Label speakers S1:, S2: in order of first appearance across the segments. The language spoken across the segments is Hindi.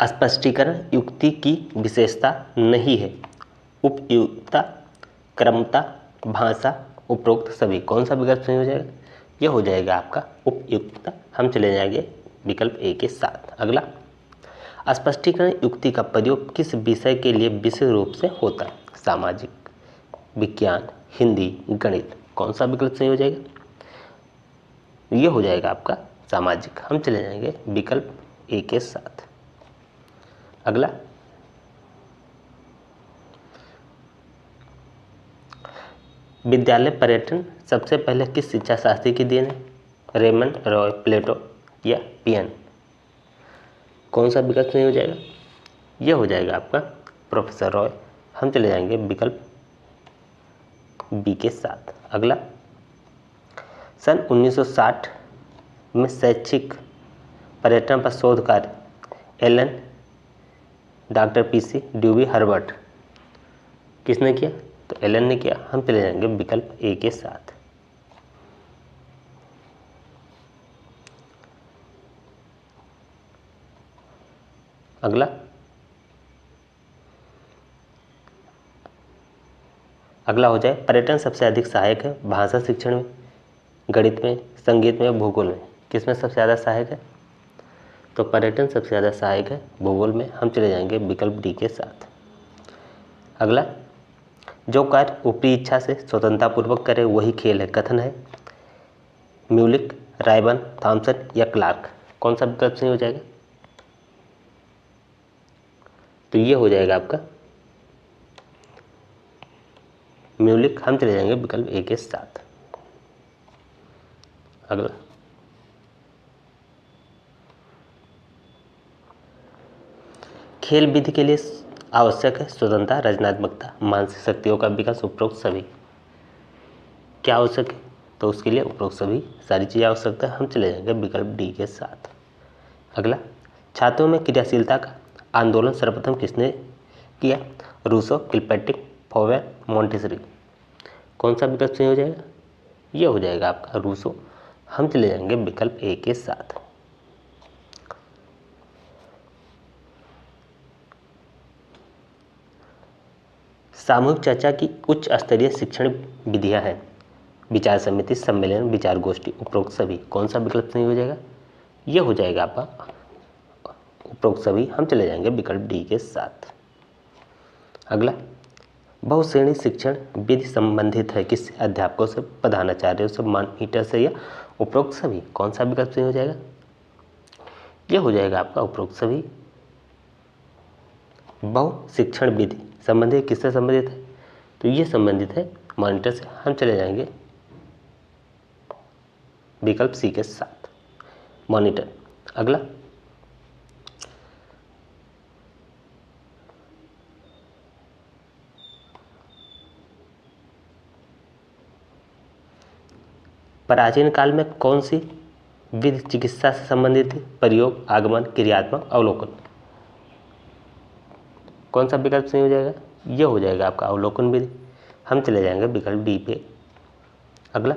S1: स्पष्टीकरण युक्ति की विशेषता नहीं है। उपयुक्तता, क्रमता, भाषा, उपरोक्त सभी। कौन सा विकल्प सही हो जाएगा? यह हो जाएगा आपका उपयुक्तता। हम चले जाएंगे विकल्प ए के साथ। अगला, स्पष्टीकरण युक्ति का प्रयोग किस विषय के लिए विशेष रूप से होता है? सामाजिक, विज्ञान, हिंदी, गणित। कौन सा विकल्प सही हो जाएगा? यह हो जाएगा आपका सामाजिक। हम चले जाएंगे विकल्प ए के साथ। अगला, विद्यालय पर्यटन सबसे पहले किस शिक्षा शास्त्री की देन है? रेमंड रॉय, प्लेटो या पियन। कौन सा विकल्प सही हो जाएगा? यह हो जाएगा आपका प्रोफेसर रॉय। हम चले जाएंगे विकल्प बी के साथ। अगला, सन 1960 में शैक्षिक पर्यटन पर शोध कार्य एलन, डॉक्टर पीसी ड्यूबी, हर्बर्ट किसने किया? तो एलन ने किया। हम चले जाएंगे विकल्प ए के साथ। अगला, हो जाए पर्यटन सबसे अधिक सहायक है भाषा शिक्षण में, गणित में, संगीत में, भूगोल में। किसमें सबसे ज़्यादा सहायक है? तो पर्यटन सबसे ज़्यादा सहायक है भूगोल में। हम चले जाएंगे विकल्प डी के साथ। अगला, जो कार्य ऊपरी इच्छा से स्वतंत्रतापूर्वक करे वही खेल है, कथन है म्यूलिक, रायबन, थॉमसन या क्लार्क। कौन सा विकल्प सही हो जाएगा? तो ये हो जाएगा आपका म्यूलिक। हम चले जाएंगे विकल्प ए के साथ। अगला, खेल विधि के लिए आवश्यक है स्वतंत्रता, रचनात्मकता, मानसिक शक्तियों का विकास, उपरोक्त सभी। क्या आवश्यक है? तो उसके लिए उपरोक्त सभी सारी चीज़ें आवश्यकता है। हम चले जाएंगे विकल्प डी के साथ। अगला, छात्रों में क्रियाशीलता का आंदोलन सर्वप्रथम किसने किया? Rousseau, Kilpatrick, Froebel, Montessori. कौन सा विकल्प सही हो जाएगा? ये हो जाएगा आपका रूसो। हम चले जाएंगे विकल्प ए के साथ। सामूहिक चर्चा की उच्च स्तरीय शिक्षण विधियां हैं विचार समिति, सम्मेलन, विचार गोष्ठी, उपरोक्त सभी। कौन सा विकल्प सही हो जाएगा? ये हो जाएगा आपका उपरोक्त सभी। हम चले जाएंगे विकल्प डी के साथ। अगला, बहुश्रेणी शिक्षण विधि संबंधित है किससे? अध्यापकों से, प्रधानाचार्यों से, मॉनिटर से या उपरोक्त सभी। कौन सा विकल्प सही हो जाएगा? ये हो जाएगा आपका उपरोक्त सभी। बहु शिक्षण विधि संबंधित किससे संबंधित है? तो ये संबंधित है मॉनिटर से। हम चले जाएंगे विकल्प सी के साथ, मॉनिटर। अगला, प्राचीन काल में कौन सी विधि चिकित्सा से संबंधित थी? प्रयोग, आगमन, क्रियात्मक, अवलोकन। कौन सा विकल्प सही हो जाएगा? यह हो जाएगा आपका अवलोकन विधि। हम चले जाएंगे विकल्प डी पे। अगला,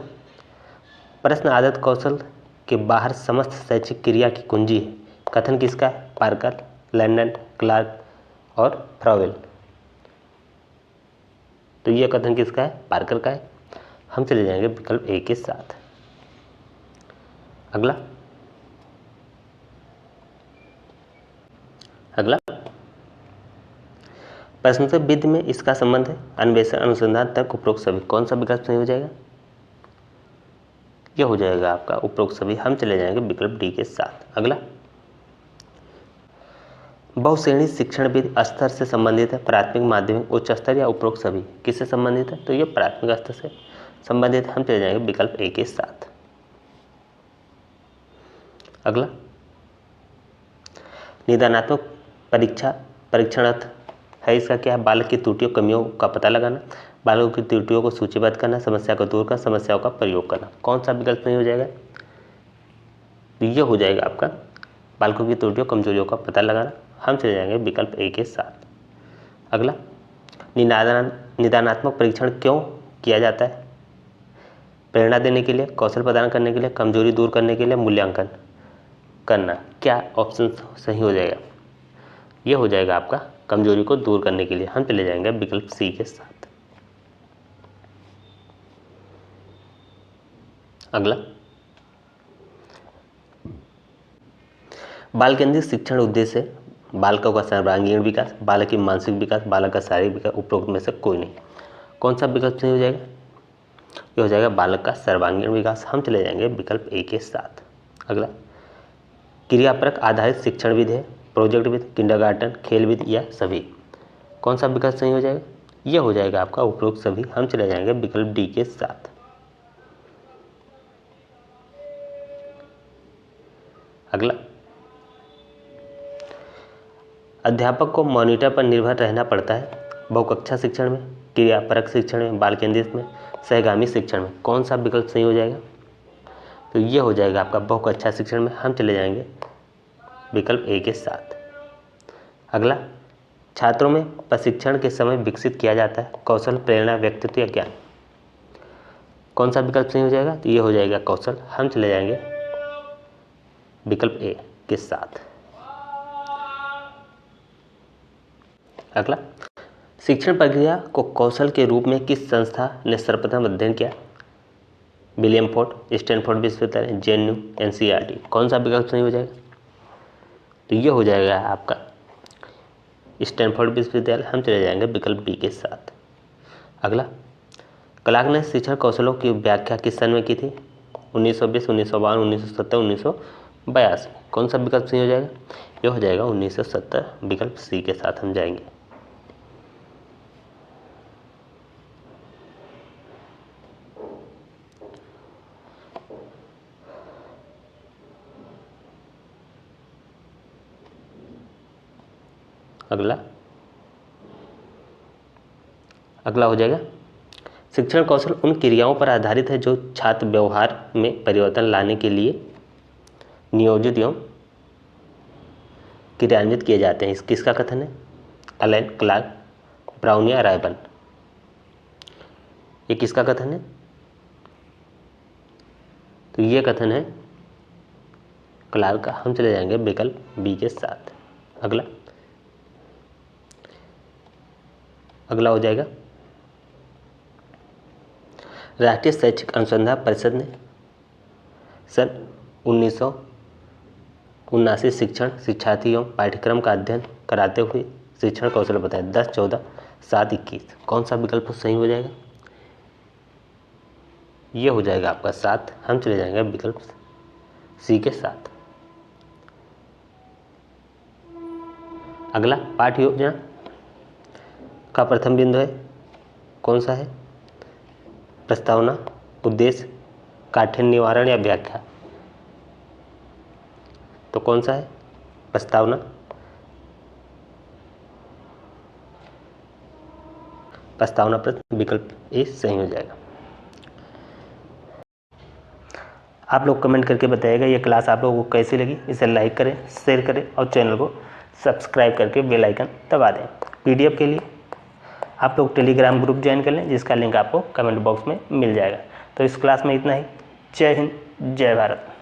S1: प्रश्न आदत कौशल के बाहर समस्त शैक्षिक क्रिया की कुंजी है, कथन किसका है? पार्कर, लैंडन, क्लार्क और फ्रावेल। तो यह कथन किसका है? पार्कर का है। हम चले जाएंगे विकल्प ए के साथ। अगला, प्रश्न से विधि में इसका संबंध है अन्वेषण, अनुसंधान, तर्क, उपरोक्त सभी। कौन सा विकल्प सही हो जाएगा? यह हो जाएगा आपका उपरोक्त सभी। हम चले जाएंगे विकल्प डी के साथ। अगला, बहुश्रेणी शिक्षण विधि स्तर से संबंधित है, प्राथमिक, माध्यमिक, उच्च स्तर या उपरोक्त सभी। किससे संबंधित है? तो ये प्राथमिक स्तर से संबंधित। हम चले जाएंगे विकल्प ए के साथ। अगला, निदानात्मक परीक्षणार्थ है इसका क्या है? बालक की त्रुटियों, कमियों का पता लगाना, बालकों की त्रुटियों को सूचीबद्ध करना, समस्या को दूर करना, समस्याओं का प्रयोग करना। कौन सा विकल्प नहीं हो जाएगा? तो ये हो जाएगा आपका बालकों की त्रुटियों, कमजोरियों का पता लगाना। हम चले जाएंगे विकल्प ए के साथ। अगला, निदानात्मक परीक्षण क्यों किया जाता है? प्रेरणा देने के लिए, कौशल प्रदान करने के लिए, कमजोरी दूर करने के लिए, मूल्यांकन करना। क्या ऑप्शन सही हो जाएगा? ये हो जाएगा आपका कमजोरी को दूर करने के लिए। हम चले जाएंगे विकल्प सी के साथ। अगला, बाल केंद्रित शिक्षण उद्देश्य है बालकों का सर्वांगीण विकास, बालक की मानसिक विकास, बालक का शारीरिक विकास, उपरोक्त में से कोई नहीं। कौन सा विकल्प सही हो जाएगा? ये हो जाएगा बालक का सर्वांगीण विकास। हम चले जाएंगे विकल्प ए के साथ। अगला, क्रियापरक आधारित शिक्षण विधि है प्रोजेक्ट विधि, किंडरगार्टन, खेल विधि या सभी। कौन सा विकल्प सही हो जाएगा? ये हो जाएगा आपका उपरोक्त सभी। हम चले जाएंगे विकल्प डी के साथ। अगला, अध्यापक को मॉनिटर पर निर्भर रहना पड़ता है बहुकक्षा शिक्षण में, क्रियापरक शिक्षण में, बाल केंद्रित में, सहगामी शिक्षण में। कौन सा विकल्प सही हो जाएगा? तो ये हो जाएगा आपका बहुकक्षा शिक्षण में। हम चले जाएंगे विकल्प ए के साथ। अगला, छात्रों में प्रशिक्षण के समय विकसित किया जाता है कौशल, प्रेरणा, व्यक्तित्व या ज्ञान। कौन सा विकल्प सही हो जाएगा? तो ये हो जाएगा कौशल। हम चले जाएंगे विकल्प ए के साथ। अगला, शिक्षण प्रक्रिया को कौशल के रूप में किस संस्था ने सर्वप्रथम अध्ययन किया? विलियम फोर्ड, स्टैनफोर्ड विश्वविद्यालय, जेएनयू, एनसीईआरटी। कौन सा विकल्प सही हो जाएगा? तो ये हो जाएगा आपका स्टैनफोर्ड विश्वविद्यालय। हम चले जाएंगे विकल्प बी के साथ। अगला, क्लार्क ने शिक्षण कौशलों की व्याख्या किस सन में की थी? 1920, 1952, 1970, 1982। कौन सा विकल्प सही हो जाएगा? ये हो जाएगा 1970। विकल्प सी के साथ हम जाएंगे। अगला हो जाएगा, शिक्षण कौशल उन क्रियाओं पर आधारित है जो छात्र व्यवहार में परिवर्तन लाने के लिए नियोजित एवं क्रियान्वित किए जाते हैं। किसका कथन है? अलेन, क्लार्क, ब्राउन या रायबर्न। ये किसका कथन है? तो ये कथन है क्लार्क का। हम चले जाएंगे विकल्प बी के साथ। अगला हो जाएगा, राष्ट्रीय शैक्षिक अनुसंधान परिषद ने सन 1979 शिक्षण, शिक्षार्थी एवं पाठ्यक्रम का अध्ययन कराते हुए शिक्षण कौशल बताए 10, 14, 7, 21। कौन सा विकल्प सही हो जाएगा? ये हो जाएगा आपका 7। हम चले जाएंगे विकल्प सी के साथ। अगला, पाठ्य योजना का प्रथम बिंदु है कौन सा है? प्रस्तावना, उद्देश्य, काठिन्य निवारण या व्याख्या। तो कौन सा है? प्रस्तावना। प्रस्तावना प्रश्न विकल्प ए सही हो जाएगा। आप लोग कमेंट करके बताइएगा ये क्लास आप लोगों को कैसी लगी। इसे लाइक करें, शेयर करें और चैनल को सब्सक्राइब करके बेल आइकन दबा दें। पीडीएफ के लिए आप लोग टेलीग्राम ग्रुप ज्वाइन कर लें, जिसका लिंक आपको कमेंट बॉक्स में मिल जाएगा। तो इस क्लास में इतना ही। जय हिंद, जय भारत।